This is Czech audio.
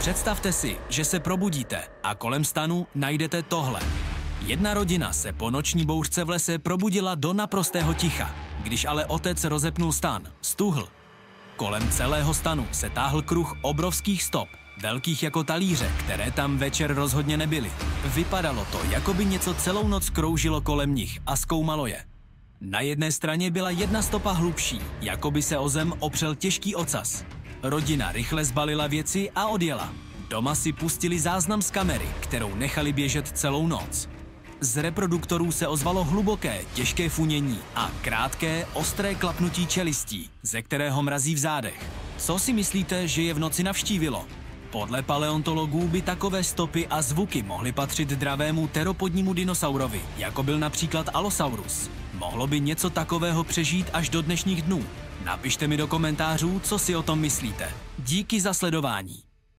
Představte si, že se probudíte a kolem stanu najdete tohle. Jedna rodina se po noční bouřce v lese probudila do naprostého ticha. Když ale otec rozepnul stan, stuhl. Kolem celého stanu se táhl kruh obrovských stop, velkých jako talíře, které tam večer rozhodně nebyly. Vypadalo to, jako by něco celou noc kroužilo kolem nich a zkoumalo je. Na jedné straně byla jedna stopa hlubší, jako by se o zem opřel těžký ocas. Rodina rychle zbalila věci a odjela. Doma si pustili záznam z kamery, kterou nechali běžet celou noc. Z reproduktorů se ozvalo hluboké, těžké funění a krátké, ostré klapnutí čelistí, ze kterého mrazí v zádech. Co si myslíte, že je v noci navštívilo? Podle paleontologů by takové stopy a zvuky mohly patřit dravému teropodnímu dinosaurovi, jako byl například Allosaurus. Mohlo by něco takového přežít až do dnešních dnů? Napište mi do komentářů, co si o tom myslíte. Díky za sledování.